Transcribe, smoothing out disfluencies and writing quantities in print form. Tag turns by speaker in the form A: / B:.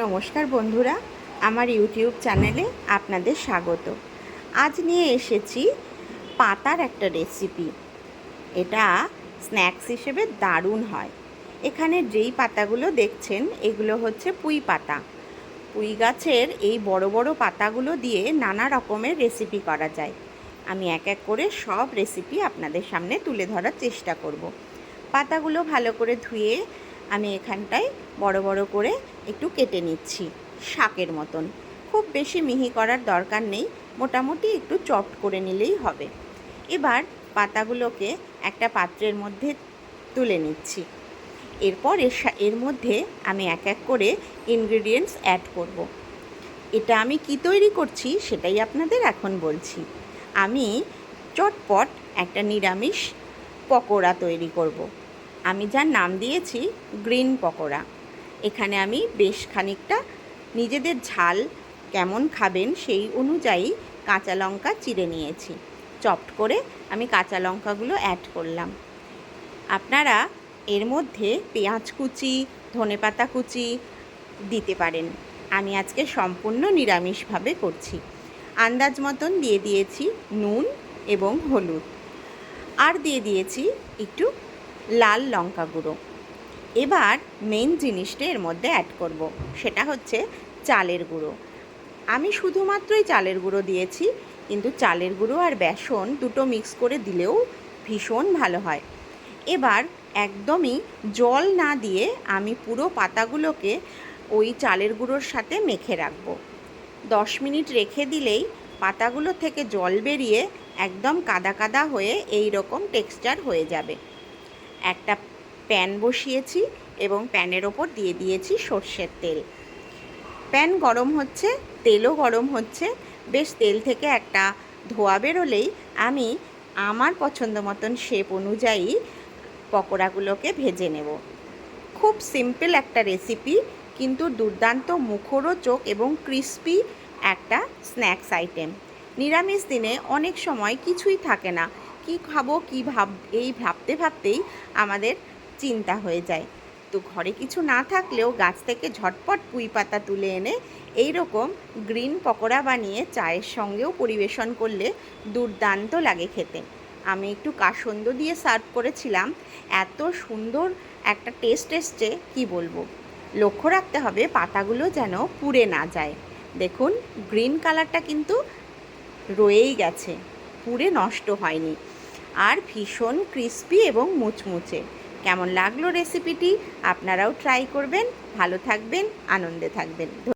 A: নমস্কার বন্ধুরা, আমার ইউটিউব চ্যানেলে আপনাদের স্বাগত। আজ নিয়ে এসেছি পাতার একটা রেসিপি। এটা স্ন্যাক্স হিসেবে দারুণ হয়। এখানে যেই পাতাগুলো দেখছেন এগুলো হচ্ছে পুঁই পাতা। পুঁই গাছের এই বড় বড় পাতাগুলো দিয়ে নানা রকমের রেসিপি করা যায়। আমি এক এক করে সব রেসিপি আপনাদের সামনে তুলে ধরার চেষ্টা করব। পাতাগুলো ভালো করে ধুয়ে আমি এখানটায় বড় বড় করে একটু কেটে নিচ্ছি, শাকের মতন। খুব বেশি মিহি করার দরকার নেই, মোটামুটি একটু চপ করে নিলেই হবে। এবার পাতাগুলোকে একটা পাত্রের মধ্যে তুলে নিচ্ছি। এরপর এর মধ্যে আমি এক এক করে ইনগ্রেডিয়েন্টস অ্যাড করব। এটা আমি কি তৈরি করছি সেটাই আপনাদের এখন বলছি। আমি চটপট একটা নিরামিষ পকোড়া তৈরি করব। আমি যার নাম দিয়েছি গ্রিন পকোড়া। এখানে আমি বেশ খানিকটা নিজেদের ঝাল কেমন খাবেন সেই অনুযায়ী কাঁচা লঙ্কা চিড়ে নিয়েছি। চপড করে আমি কাঁচা লঙ্কাগুলো অ্যাড করলাম। আপনারা এর মধ্যে পেঁয়াজ কুচি, ধনেপাতা কুচি দিতে পারেন। আমি আজকে সম্পূর্ণ নিরামিষভাবে করছি। আন্দাজ মতন দিয়ে দিয়েছি নুন এবং হলুদ, আর দিয়ে দিয়েছি একটু লাল লঙ্কা গুঁড়ো। এবার মেন জিনিসটা এর মধ্যে অ্যাড করব, সেটা হচ্ছে চালের গুঁড়ো। আমি শুধুমাত্রই চালের গুঁড়ো দিয়েছি, কিন্তু চালের গুঁড়ো আর বেসন দুটো মিক্স করে দিলেও ভীষণ ভালো হয়। এবার একদমই জল না দিয়ে আমি পুরো পাতাগুলোকে ওই চালের গুঁড়োর সাথে মেখে রাখবো। 10 মিনিট রেখে দিলেই পাতাগুলো থেকে জল বেরিয়ে একদম কাদা কাদা হয়ে এই রকম টেক্সচার হয়ে যাবে। একটা প্যান বসিয়েছি এবং প্যানের ওপর দিয়ে দিয়েছি সর্ষের তেল। প্যান গরম হচ্ছে, তেলও গরম হচ্ছে। বেশ তেল থেকে একটা ধোঁয়া বেরোলেই আমি আমার পছন্দ মতন শেপ অনুযায়ী পকোড়াগুলোকে ভেজে নেব। খুব সিম্পল একটা রেসিপি, কিন্তু দুর্দান্ত মুখরোচক এবং ক্রিস্পি একটা স্ন্যাক্স আইটেম। নিরামিষ দিনে অনেক সময় কিছুই থাকে না, কি খাবো এই ভাবতে ভাবতেই আমাদের চিন্তা হয়ে যায়। তো ঘরে কিছু না থাকলেও গাছ থেকে ঝটপট পুঁই পাতা তুলে এনে এই রকম গ্রিন পকোড়া বানিয়ে চায়ের সঙ্গেও পরিবেশন করলে দুর্দান্ত লাগে খেতে। আমি একটু কাসন্দ দিয়ে সার্ভ করেছিলাম, এত সুন্দর একটা টেস্ট এসছে কি বলবো। লক্ষ্য রাখতে হবে পাতাগুলো যেন পুড়ে না যায়। দেখুন গ্রিন কালারটা কিন্তু রয়েই গেছে, পুড়ে নষ্ট হয়নি, আর ভীষণ ক্রিস্পি এবং মুচমুচে। কেমন লাগলো রেসিপিটি? আপনারাও ট্রাই করবেন। ভালো থাকবেন, আনন্দে থাকবেন।